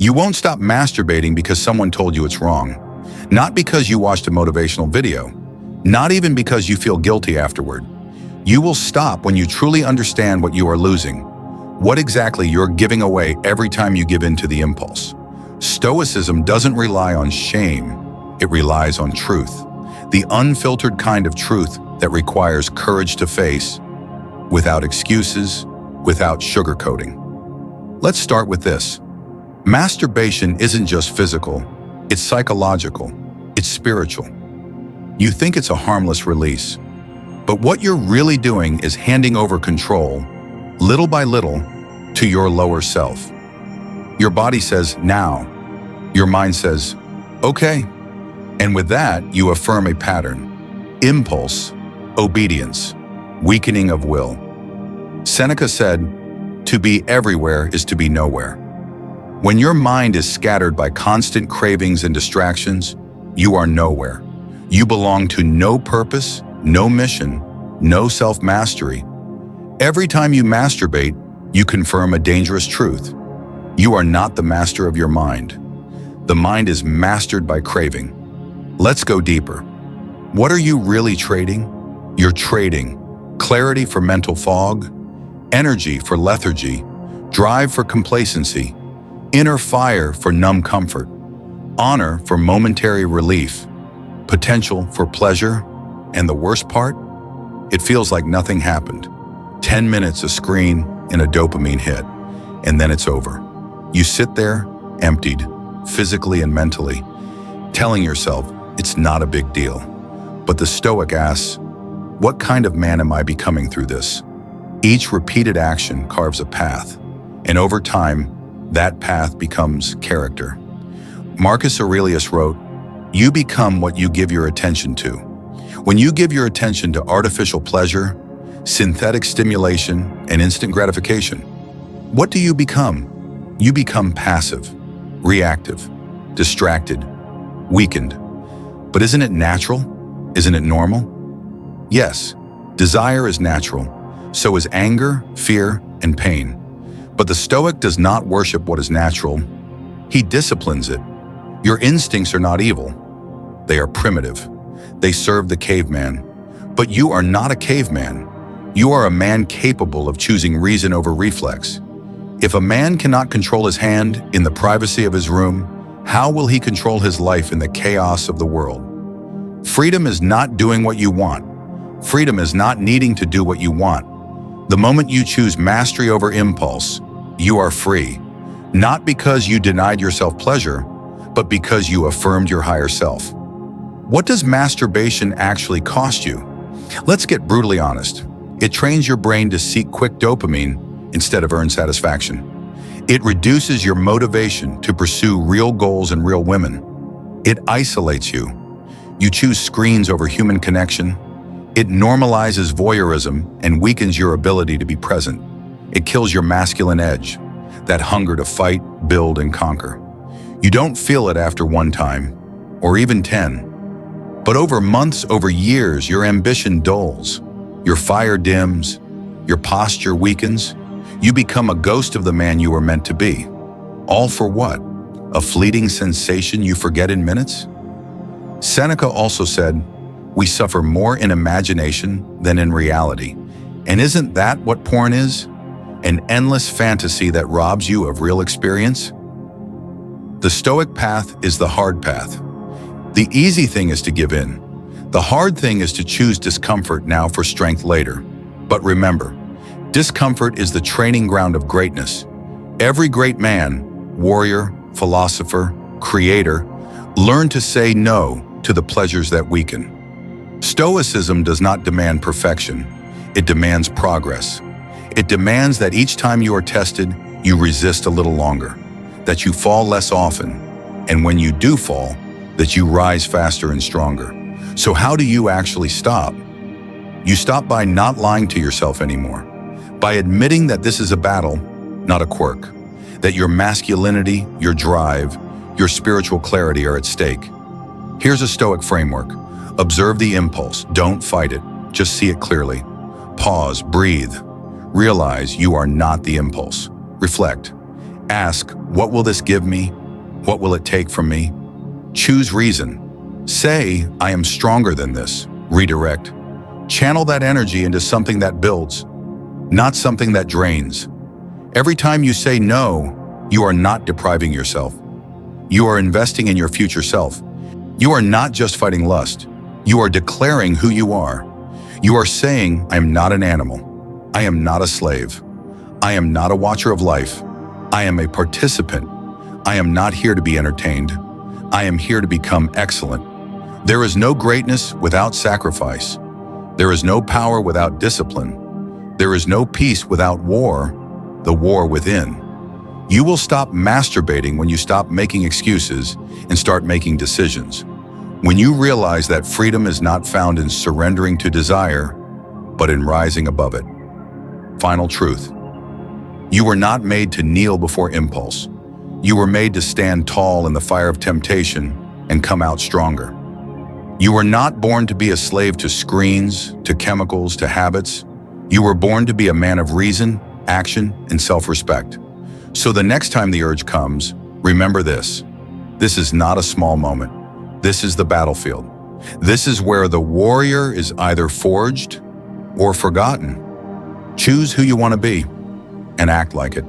You won't stop masturbating because someone told you it's wrong. Not because you watched a motivational video. Not even because you feel guilty afterward. You will stop when you truly understand what you are losing, what exactly you're giving away every time you give in to the impulse. Stoicism doesn't rely on shame, it relies on truth. The unfiltered kind of truth that requires courage to face, without excuses, without sugarcoating. Let's start with this. Masturbation isn't just physical, it's psychological, it's spiritual. You think it's a harmless release, but what you're really doing is handing over control, little by little, to your lower self. Your body says, now. Your mind says, okay. And with that, you affirm a pattern. Impulse, obedience, weakening of will. Seneca said, to be everywhere is to be nowhere. When your mind is scattered by constant cravings and distractions, you are nowhere. You belong to no purpose, no mission, no self-mastery. Every time you masturbate, you confirm a dangerous truth. You are not the master of your mind. The mind is mastered by craving. Let's go deeper. What are you really trading? You're trading clarity for mental fog, energy for lethargy, drive for complacency, inner fire for numb comfort, honor for momentary relief, potential for pleasure, and the worst part? It feels like nothing happened. 10 minutes a screen and a dopamine hit, and then it's over. You sit there, emptied, physically and mentally, telling yourself it's not a big deal. But the Stoic asks, what kind of man am I becoming through this? Each repeated action carves a path, and over time, that path becomes character. Marcus Aurelius wrote, you become what you give your attention to. When you give your attention to artificial pleasure, synthetic stimulation, and instant gratification, what do you become? You become passive, reactive, distracted, weakened. But isn't it natural? Isn't it normal? Yes, desire is natural. So is anger, fear, and pain. But the Stoic does not worship what is natural. He disciplines it. Your instincts are not evil. They are primitive. They serve the caveman. But you are not a caveman. You are a man capable of choosing reason over reflex. If a man cannot control his hand in the privacy of his room, how will he control his life in the chaos of the world? Freedom is not doing what you want. Freedom is not needing to do what you want. The moment you choose mastery over impulse, you are free. Not because you denied yourself pleasure, but because you affirmed your higher self. What does masturbation actually cost you? Let's get brutally honest. It trains your brain to seek quick dopamine instead of earned satisfaction. It reduces your motivation to pursue real goals and real women. It isolates you. You choose screens over human connection. It normalizes voyeurism and weakens your ability to be present. It kills your masculine edge, that hunger to fight, build, and conquer. You don't feel it after one time, or even 10. But over months, over years, your ambition dulls. Your fire dims. Your posture weakens. You become a ghost of the man you were meant to be. All for what? A fleeting sensation you forget in minutes? Seneca also said, we suffer more in imagination than in reality. And isn't that what porn is? An endless fantasy that robs you of real experience? The Stoic path is the hard path. The easy thing is to give in. The hard thing is to choose discomfort now for strength later. But remember, discomfort is the training ground of greatness. Every great man, warrior, philosopher, creator, learned to say no to the pleasures that weaken. Stoicism does not demand perfection. It demands progress. It demands that each time you are tested, you resist a little longer, that you fall less often, and when you do fall, that you rise faster and stronger. So how do you actually stop? You stop by not lying to yourself anymore, by admitting that this is a battle, not a quirk, that your masculinity, your drive, your spiritual clarity are at stake. Here's a Stoic framework. Observe the impulse, don't fight it, just see it clearly. Pause, breathe. Realize you are not the impulse. Reflect. Ask, what will this give me? What will it take from me? Choose reason. Say, I am stronger than this. Redirect. Channel that energy into something that builds, not something that drains. Every time you say no, you are not depriving yourself. You are investing in your future self. You are not just fighting lust. You are declaring who you are. You are saying, I am not an animal. I am not a slave. I am not a watcher of life. I am a participant. I am not here to be entertained. I am here to become excellent. There is no greatness without sacrifice. There is no power without discipline. There is no peace without war, the war within. You will stop masturbating when you stop making excuses and start making decisions. When you realize that freedom is not found in surrendering to desire, but in rising above it. Final truth. You were not made to kneel before impulse. You were made to stand tall in the fire of temptation and come out stronger. You were not born to be a slave to screens, to chemicals, to habits. You were born to be a man of reason, action, and self-respect. So the next time the urge comes, remember this. This is not a small moment. This is the battlefield. This is where the warrior is either forged or forgotten. Choose who you want to be and act like it.